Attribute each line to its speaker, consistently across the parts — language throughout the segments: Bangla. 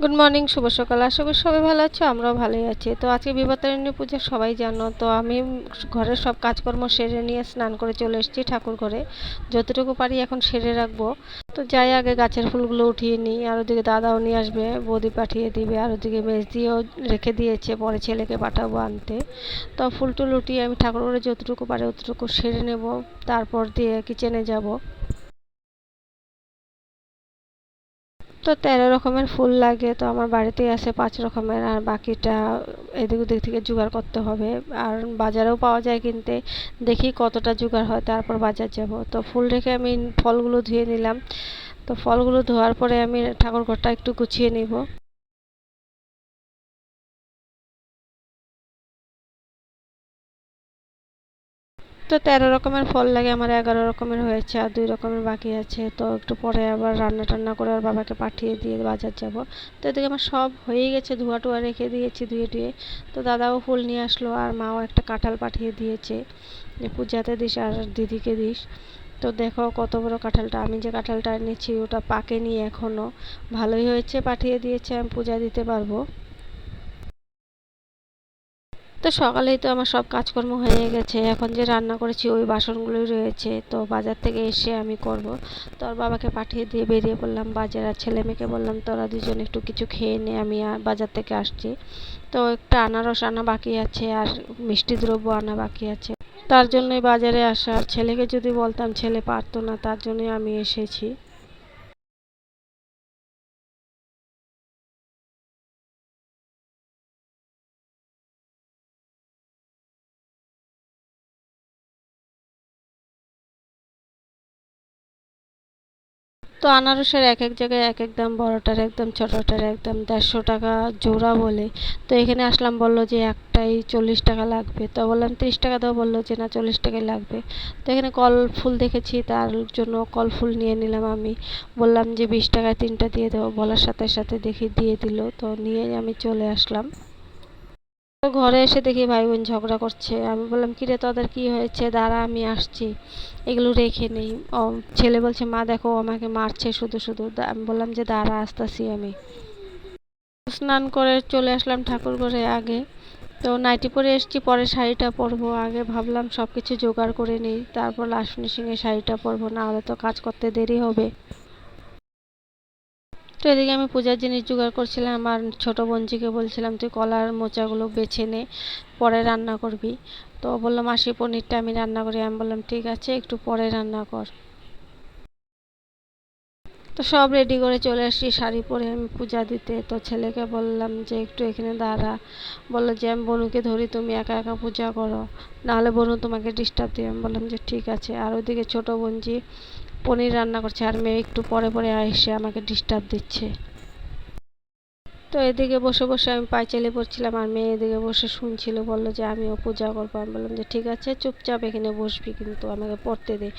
Speaker 1: গুড মর্নিং, শুভ সকাল। আশা করি সবাই ভালো আছো, আমরাও ভালোই আছি। তো আজকে বিপত্তারিণী পূজা সবাই জানো। তো আমি ঘরের সব কাজকর্ম সেরে নিয়ে স্নান করে চলে এসেছি ঠাকুর ঘরে। যতটুকু পারি এখন সেরে রাখবো। তো যাই আগে গাছের ফুলগুলো উঠিয়ে নিই, আর ওদিকে দাদাও নিয়ে আসবে, বৌদি পাঠিয়ে দিবে, আর ওদিকে মেজদিও রেখে দিয়েছে, পরে ছেলেকে পাঠাবো আনতে। তো ফুল টুল উঠিয়ে আমি ঠাকুর ঘরে যতটুকু পারি অতটুকু সেরে নেব, তারপর দিয়ে কিচেনে যাব। তো 13 রকমের ফুল লাগে, তো আমার বাড়িতেই আছে 5 রকমের, আর বাকিটা এদিক ওদিক থেকে জোগাড় করতে হবে। আর বাজারেও পাওয়া যায় কিনতে, দেখি কতটা জোগাড় হয়, তারপর বাজার যাব। তো ফুল রেখে আমি ফলগুলো ধুয়ে নিলাম। তো ফলগুলো ধোয়ার পরে আমি ঠাকুর ঘরটা একটু গুছিয়ে নিব। তো 13 রকমের ফল লাগে, আমার 11 রকমের হয়েছে, আর 2 রকমের বাকি আছে। তো একটু পরে আবার রান্না টান্না করে আর বাবাকে পাঠিয়ে দিয়ে বাজার যাব। তো এদিকে আমার সব হয়েই গেছে, ধোয়া টোয়া রেখে দিয়েছি ধুয়ে টুয়ে। তো দাদাও ফুল নিয়ে আসলো, আর মাও একটা কাঁঠাল পাঠিয়ে দিয়েছে যে পূজাতে দিস আর দিদিকে দিস। তো দেখো কত বড় কাঁঠালটা, আমি যে কাঁঠালটা এনেছি ওটা পাকেনি এখনো। ভালোই হয়েছে, পাঠিয়ে দিয়েছে, আমি পূজা দিতে পারবো। তো সকালেই তো আমার সব কাজকর্ম হয়ে গেছে, এখন যে রান্না করেছি ওই বাসনগুলোই রয়েছে, তো বাজার থেকে এসে আমি করব। তো ওর বাবাকে পাঠিয়ে দিয়ে বেরিয়ে পড়লাম বাজার, আর ছেলে মেয়েকে বললাম তোরা দুজন একটু কিছু খেয়ে নে, আমি বাজার থেকে আসছি। তো একটা আনারস আনা বাকি আছে, আর মিষ্টি দ্রব্য আনা বাকি আছে। তার জন্যই বাজারে আসা, আর ছেলেকে যদি বলতাম ছেলে পারতো না, তার জন্যই আমি এসেছি। তো আনারসের এক এক জায়গায় এক এক দাম, বড়টার একদম, ছোটটার একদম 150 টাকা জোড়া বলে। তো এখানে আসলাম, বললো যে একটাই 40 টাকা লাগবে। তো বললাম 30 টাকা দাও, বললো যে না 40 টাকাই লাগবে। তো এখানে কল ফুল দেখেছি, তার জন্য কল ফুল নিয়ে নিলাম আমি। বললাম যে 20 টাকায় 3টা দিয়ে দেবো, বলার সাথে সাথে দেখি দিয়ে দিল। তো নিয়ে আমি চলে আসলাম। তো ঘরে এসে দেখি ভাই বোন ঝগড়া করছে। আমি বললাম কিরে তোদের কি হয়েছে, দাঁড়া আমি আসছি, এগুলো রেখে নেই। ও ছেলে বলছে মা দেখো ও আমাকে মারছে শুধু শুধু। আমি বললাম যে দাঁড়া আসতাছি আমি। স্নান করে চলে আসলাম ঠাকুর ঘরে আগে। তো নাইটি পরে এসেছি, পরে শাড়িটা পরবো। আগে ভাবলাম সব কিছু জোগাড় করে নিই, তারপর লাস্ট ফিনিশিংয়ে শাড়িটা পরবো, না হলে তো কাজ করতে দেরি হবে। তো এদিকে আমি পূজার জিনিস জোগাড় করছিলাম, আমার ছোট বোনজিকে বলছিলাম তুই কলার মোচাগুলো বেছে নে, পরে রান্না করবি। তো বললাম মাসি পনিরটা আমি রান্না করি। আমি বললাম ঠিক আছে, একটু পরে রান্না কর। তো সব রেডি করে চলে আসছি শাড়ি পরে আমি পূজা দিতে। তো ছেলেকে বললাম যে একটু এখানে দাঁড়া। বললো যে আমি বনুকে ধরি, তুমি একা একা পূজা করো, নাহলে বনু তোমাকে ডিস্টার্ব দিই। আমি বললাম যে ঠিক আছে। আর ওইদিকে ছোট বোনজি পনির রান্না করছে, আর মেয়ে একটু পরে পরে এসে আমাকে ডিস্টার্ব দিচ্ছে। তো এদিকে বসে বসে আমি পায়চালি পড়ছিলাম, আর মেয়ে এদিকে বসে শুনছিল, বললো যে আমিও পূজা করবো। আমি বললাম যে ঠিক আছে, চুপচাপ এখানে বসবি, কিন্তু আমাকে পড়তে দে।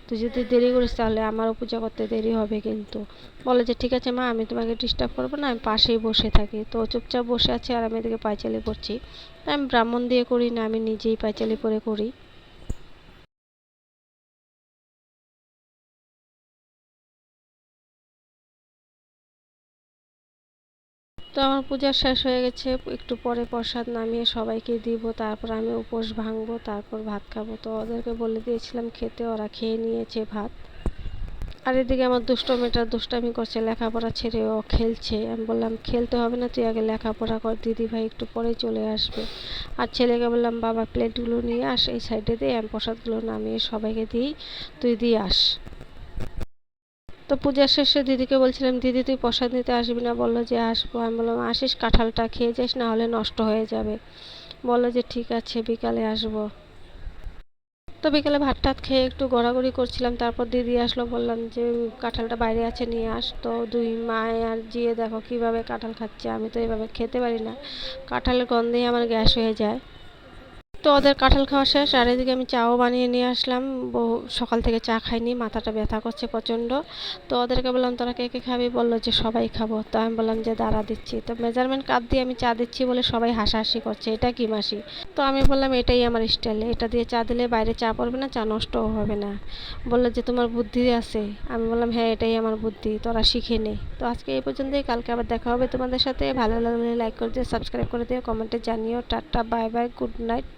Speaker 1: তুই যদি দেরি করিস তাহলে আমারও পূজা করতে দেরি হবে কিন্তু। বলে যে ঠিক আছে মা, আমি তোমাকে ডিস্টার্ব করবো না, আমি পাশেই বসে থাকি। তো চুপচাপ বসে আছে, আর আমি এদিকে পায়চালি পড়ছি। আমি ব্রাহ্মণ দিয়ে করি না, আমি নিজেই পায়চালি পরে করি। তো আমার পূজা শেষ হয়ে গেছে, একটু পরে প্রসাদ নামিয়ে সবাইকে দিব, তারপর আমি উপোস ভাঙবো, তারপর ভাত খাবো। তো ওদেরকে বলে দিয়েছিলাম খেতে, ওরা খেয়ে নিয়েছে ভাত। আর এদিকে আমার দুষ্ট মেয়েটা দুষ্টামি করছে, লেখাপড়া ছেড়ে ও খেলছে। আমি বললাম খেলতে হবে না, তুই আগে লেখাপড়া কর, দিদি ভাই একটু পরেই চলে আসবে। আর ছেলেকে বললাম বাবা প্লেটগুলো নিয়ে আস, এই সাইডে দিয়ে আমি প্রসাদগুলো নামিয়ে সবাইকে দিই, তুই দিয়ে আস। তো পূজার শেষে দিদিকে বলছিলাম দিদি তুই প্রসাদ নিতে আসবি না, বললো যে আসবো। আমি বললাম আসিস, কাঁঠালটা খেয়ে যাস, না হলে নষ্ট হয়ে যাবে। বললো যে ঠিক আছে বিকালে আসবো। তো বিকেলে ভাত টাত খেয়ে একটু ঘোরাঘুরি করছিলাম, তারপর দিদি আসলো, বললাম যে কাঁঠালটা বাইরে আছে নিয়ে আস। তো দুই মায়ে আর জিয়ে দেখো কিভাবে কাঁঠাল খাচ্ছে, আমি তো এভাবে খেতে পারি না, কাঁঠালের গন্ধেই আমার গ্যাস হয়ে যায়। তো ওদের কাঁঠাল খাওয়া শেষ আর এদিকে আমি চাও বানিয়ে নিয়ে আসলাম। সকাল থেকে চা খাইনি, মাথাটা ব্যথা করছে প্রচণ্ড। তো ওদেরকে বললাম তোরা কে কে খাবি, বললো যে সবাই খাবো। তো আমি বললাম যে দাঁড়া দিচ্ছি। তো মেজারমেন্ট কাপ দিয়ে আমি চা দিচ্ছি বলে সবাই হাসাহাসি করছে, এটা কি মাসি? তো আমি বললাম এটাই আমার স্টাইল, এটা দিয়ে চা দিলে বাইরে চা পড়বে না, চা নষ্টও হবে না। বললো যে তোমার বুদ্ধি আছে। আমি বললাম হ্যাঁ এটাই আমার বুদ্ধি, তোরা শিখে নে। তো আজকে এই পর্যন্তই, কালকে আবার দেখা হবে তোমাদের সাথে। ভালো লাগলে লাইক করে দিও, সাবস্ক্রাইব করে দিও, কমেন্টে জানিও। Tata, bye bye, good night.